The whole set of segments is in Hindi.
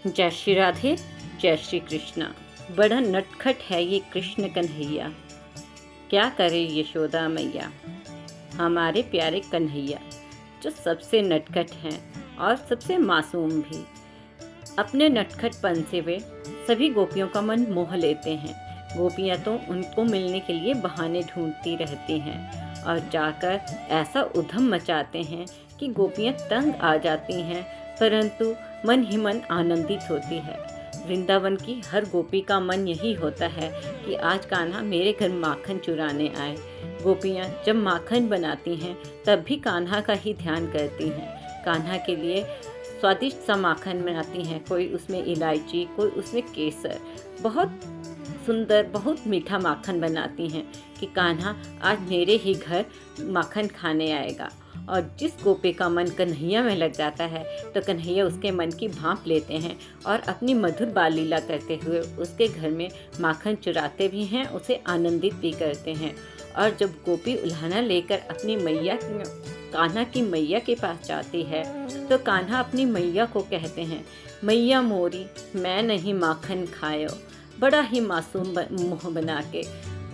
जय श्री राधे, जय श्री कृष्णा। बड़ा नटखट है ये कृष्ण कन्हैया, क्या करे यशोदा मैया। हमारे प्यारे कन्हैया जो सबसे नटखट हैं और सबसे मासूम भी, अपने नटखटपन से वे सभी गोपियों का मन मोह लेते हैं। गोपियाँ तो उनको मिलने के लिए बहाने ढूंढती रहती हैं और जाकर ऐसा उधम मचाते हैं कि गोपियाँ तंग आ जाती हैं, परंतु मन ही मन आनंदित होती है। वृंदावन की हर गोपी का मन यही होता है कि आज कान्हा मेरे घर माखन चुराने आए। गोपियाँ जब माखन बनाती हैं तब भी कान्हा का ही ध्यान करती हैं। कान्हा के लिए स्वादिष्ट सा माखन बनाती हैं, कोई उसमें इलायची, कोई उसमें केसर, बहुत सुंदर बहुत मीठा माखन बनाती हैं कि कान्हा आज मेरे ही घर माखन खाने आएगा। और जिस गोपी का मन कन्हैया में लग जाता है तो कन्हैया उसके मन की भांप लेते हैं और अपनी मधुर बाल लीला करते हुए उसके घर में माखन चुराते भी हैं, उसे आनंदित भी करते हैं। और जब गोपी उल्हाना लेकर अपनी मैया कान्हा की मैया के पास जाती है तो कान्हा अपनी मैया को कहते हैं, मैया मोरी मैं नहीं माखन खायो। बड़ा ही मासूम मुँह बना के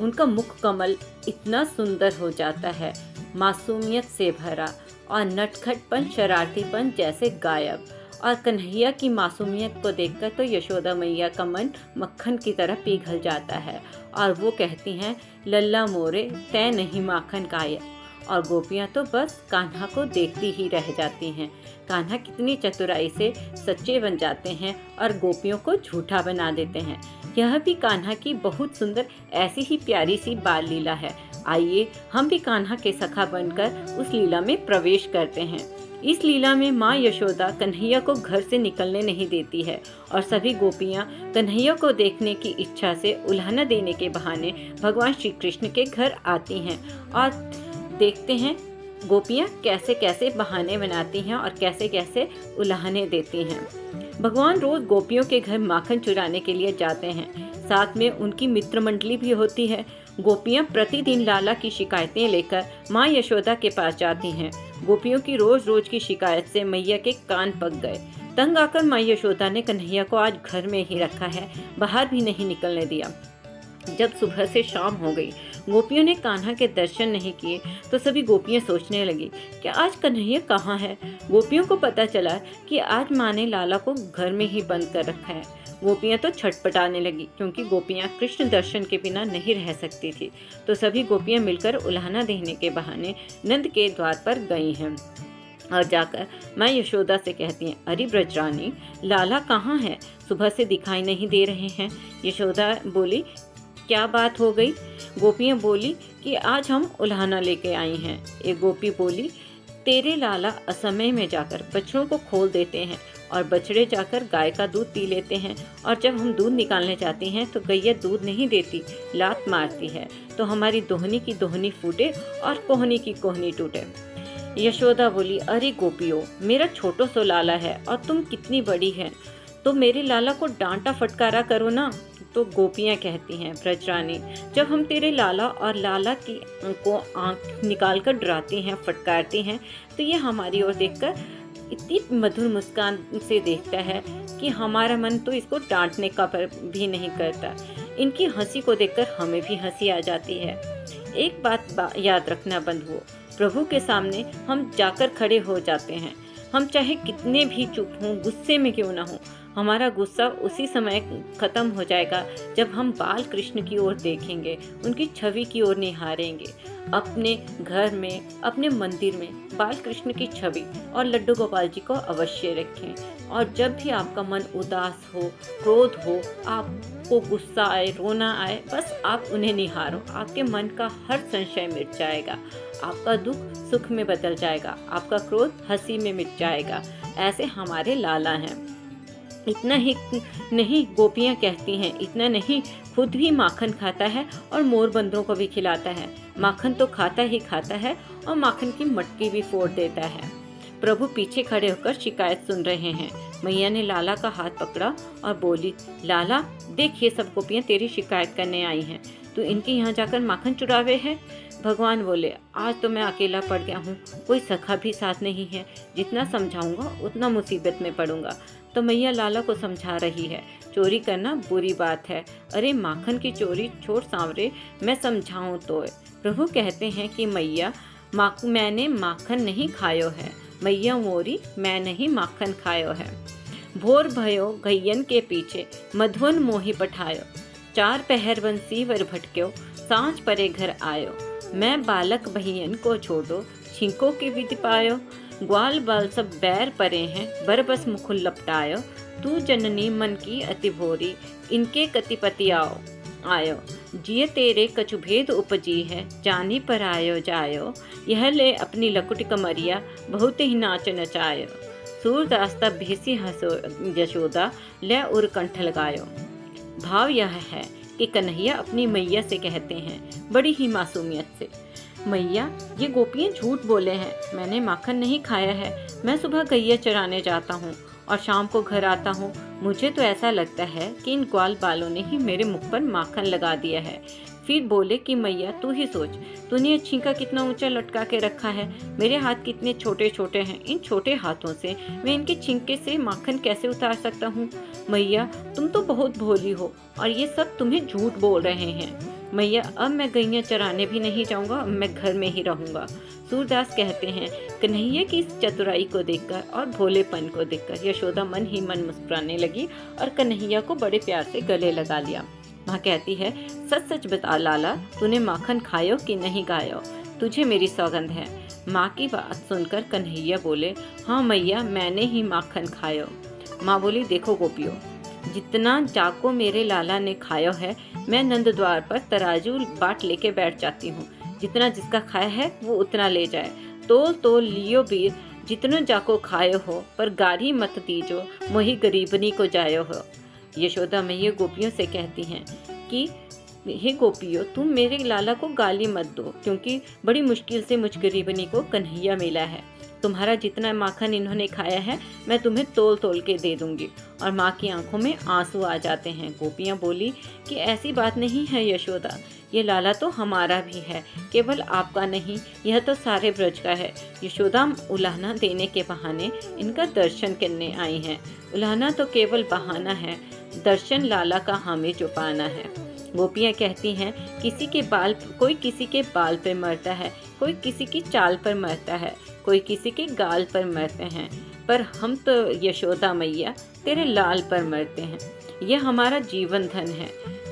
उनका मुख कमल इतना सुंदर हो जाता है, मासूमियत से भरा और नटखटपन शरारतीपन जैसे गायब। और कन्हैया की मासूमियत को देखकर तो यशोदा मैया का मन मक्खन की तरह पिघल जाता है और वो कहती हैं, लल्ला मोरे तै नहीं माखन खाया। और गोपियाँ तो बस कान्हा को देखती ही रह जाती हैं। कान्हा कितनी चतुराई से सच्चे बन जाते हैं और गोपियों को झूठा बना देते हैं। यह भी कान्हा की बहुत सुंदर ऐसी ही प्यारी सी बाल लीला है। आइए हम भी कान्हा के सखा बनकर उस लीला में प्रवेश करते हैं। इस लीला में माँ यशोदा कन्हैया को घर से निकलने नहीं देती है और सभी गोपियाँ कन्हैया को देखने की इच्छा से उल्हाना देने के बहाने भगवान श्री कृष्ण के घर आती हैं और देखते हैं गोपियाँ कैसे कैसे बहाने बनाती हैं और कैसे कैसे उल्हाने देती हैं। भगवान रोज गोपियों के घर माखन चुराने के लिए जाते हैं, साथ में उनकी मित्र मंडली भी होती है। गोपियाँ प्रतिदिन लाला की शिकायतें लेकर माँ यशोदा के पास जाती हैं। गोपियों की रोज रोज की शिकायत से मैया के कान पक गए। तंग आकर माँ यशोदा ने कन्हैया को आज घर में ही रखा है, बाहर भी नहीं निकलने दिया। जब सुबह से शाम हो गई, गोपियों ने कान्हा के दर्शन नहीं किए तो सभी गोपियां सोचने लगी कि आज कन्हैया कहाँ है। गोपियों को पता चला कि आज माँ ने लाला को घर में ही बंद कर रखा है। गोपियां तो छटपटाने लगी क्योंकि गोपियां कृष्ण दर्शन के बिना नहीं रह सकती थी। तो सभी गोपियां मिलकर उल्हाना देने के बहाने नंद के द्वार पर गई हैं और जाकर माँ यशोदा से कहती हैं, अरे ब्रजरानी लाला कहाँ है, सुबह से दिखाई नहीं दे रहे हैं। यशोदा बोली, क्या बात हो गई। गोपियाँ बोली कि आज हम उल्हाना लेके आई हैं। एक गोपी बोली, तेरे लाला असमय में जाकर बछड़ों को खोल देते हैं और बछड़े जाकर गाय का दूध पी लेते हैं और जब हम दूध निकालने जाते हैं तो गैया दूध नहीं देती, लात मारती है, तो हमारी दोहनी की दोहनी फूटे और कोहनी की कोहनी टूटे। यशोदा बोली, अरे गोपियों मेरा छोटो सो लाला है और तुम कितनी बड़ी है, तो मेरे लाला को डांटा फटकारा करो ना। तो गोपियाँ कहती हैं, ब्रजरानी जब हम तेरे लाला और लाला की को आँख निकाल कर डराती हैं, फटकारती हैं, तो ये हमारी ओर देखकर इतनी मधुर मुस्कान से देखता है कि हमारा मन तो इसको डांटने का भी नहीं करता। इनकी हंसी को देखकर हमें भी हंसी आ जाती है। एक बात याद रखना बंधुओं, प्रभु के सामने हम जाकर खड़े हो जाते हैं। हम चाहे कितने भी चुप हों, गुस्से में क्यों ना हों, हमारा गुस्सा उसी समय खत्म हो जाएगा जब हम बाल कृष्ण की ओर देखेंगे, उनकी छवि की ओर निहारेंगे। अपने घर में, अपने मंदिर में बाल कृष्ण की छवि और लड्डू गोपाल जी को अवश्य रखें। और जब भी आपका मन उदास हो, क्रोध हो, आपको गुस्सा आए, रोना आए, बस आप उन्हें निहारो, आपके मन का हर संशय मिट जाएगा, आपका दुख सुख में बदल जाएगा, आपका क्रोध हंसी में मिट जाएगा। ऐसे हमारे लाला हैं। इतना ही नहीं, गोपियाँ कहती हैं, इतना नहीं खुद भी माखन खाता है और मोर बंदरों को भी खिलाता है। माखन तो खाता ही खाता है और माखन की मटकी भी फोड़ देता है। प्रभु पीछे खड़े होकर शिकायत सुन रहे हैं। मैया ने लाला का हाथ पकड़ा और बोली, लाला देख ये सब गोपियाँ तेरी शिकायत करने आई हैं, तू इनके यहाँ जाकर माखन चुरावे है। भगवान बोले, आज तो मैं अकेला पड़ गया हूँ, कोई सखा भी साथ नहीं है, जितना समझाऊंगा उतना मुसीबत में पड़ूंगा। तो मैया लाला को समझा रही है, चोरी करना बुरी बात है। अरे माखन की चोरी छोड़ सांवरे, मैं समझाऊं तो। प्रभु कहते हैं कि मैया मैंने माखन नहीं खायो है, मैया मोरी मैं नहीं माखन खायो है। भोर भयो गैयन के पीछे, मधुवन मोही पठायो, 4 पहर बंसी वर भटक्यो, सांझ परे घर आयो। मैं बालक बहियन को छोड़ो, छींको की विधि पायो, ग्वाल बाल सब बैर परे हैं, बरबस मुख लपटायो। तू जननी मन की अति भोरी, इनके कतिपति आयो। जिये तेरे कछु भेद उपजी है, जानी पर आयो जायो। यह ले अपनी लकुट कमरिया, बहुत ही नाच नचायो। सूरदास तब भेसी हंसो यशोदा, ले उर कंठ लगायो। भाव यह है कि कन्हैया अपनी मैया से कहते हैं बड़ी ही मासूमियत से, मैया ये गोपियाँ झूठ बोले हैं, मैंने माखन नहीं खाया है। मैं सुबह गैया चराने जाता हूँ और शाम को घर आता हूँ। मुझे तो ऐसा लगता है कि इन ग्वाल बालों ने ही मेरे मुख पर माखन लगा दिया है। फिर बोले कि मैया तू ही सोच, तूने ये छींका कितना ऊंचा लटका के रखा है, मेरे हाथ कितने छोटे छोटे हैं, इन छोटे हाथों से मैं इनके छींके से माखन कैसे उतार सकता हूँ। मैया तुम तो बहुत भोली हो और ये सब तुम्हें झूठ बोल रहे हैं। मैया अब मैं गैया चराने भी नहीं जाऊँगा, अब मैं घर में ही रहूँगा। सूरदास कहते हैं कन्हैया की इस चतुराई को देखकर और भोलेपन को देखकर यशोदा मन ही मन मुस्कुराने लगी और कन्हैया को बड़े प्यार से गले लगा लिया। माँ कहती है सच सच बता लाला, तूने माखन खायो कि नहीं खायो, तुझे मेरी सौगंध है। माँ की बात सुनकर कन्हैया बोले हाँ मैया मैंने ही माखन खायो। माँ बोली देखो गोपियों, जितना जाको मेरे लाला ने खायो है, मैं नंद द्वार पर तराजू बाट लेके बैठ जाती हूँ, जितना जिसका खाया है वो उतना ले जाए। तोल तोल लियो बीर, जितनो जाको खायो हो, पर गारी मत दीजो, मोही गरीबनी को जायो हो। यशोदा मैया गोपियों से कहती हैं कि हे गोपियों, तुम मेरे लाला को गाली मत दो, क्योंकि बड़ी मुश्किल से मुझ गरीबनी को कन्हैया मिला है। तुम्हारा जितना माखन इन्होंने खाया है मैं तुम्हें तोल तोल के दे दूंगी। और माँ की आंखों में आंसू आ जाते हैं। गोपियाँ बोली कि ऐसी बात नहीं है यशोदा, ये लाला तो हमारा भी है, केवल आपका नहीं, यह तो सारे ब्रज का है। यशोदा उलाहना देने के बहाने इनका दर्शन करने आई हैं। उलाहना तो केवल बहाना है, दर्शन लाला का हमें जो पाना है। गोपियाँ कहती हैं कोई किसी के बाल पर मरता है, कोई किसी की चाल पर मरता है, कोई किसी के गाल पर मरते हैं, पर हम तो यशोदा मैया तेरे लाल पर मरते हैं। यह हमारा जीवन धन है।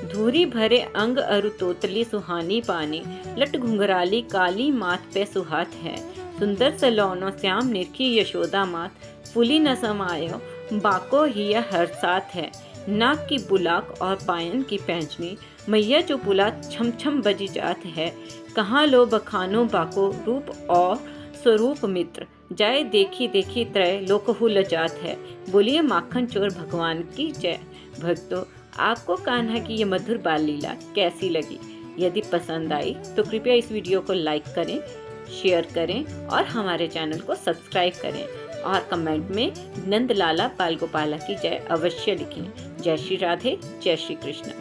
धूरी भरे अंग अरु तोतली सुहानी पानी, लट घुंघराली काली मात पे सुहात है। सुंदर सलोनो श्याम निरखी यशोदा मात, फुली न समायो बाको हिया हर साथ है। नाक की बुलाक और पायन की पैंचनी, मैया जो बुला छम छम बजी जात है। कहाँ लो बखानो बाको रूप और स्वरूप मित्र, जाए देखी देखी त्रय लोकहु लजात है। बोलिए माखन चोर भगवान की जय। भक्तों, आपको कान्हा की ये मधुर बाल लीला कैसी लगी? यदि पसंद आई तो कृपया इस वीडियो को लाइक करें, शेयर करें और हमारे चैनल को सब्सक्राइब करें और कमेंट में नंद लाला बाल गोपाला की जय अवश्य लिखें। जय श्री राधे, जय श्री कृष्ण।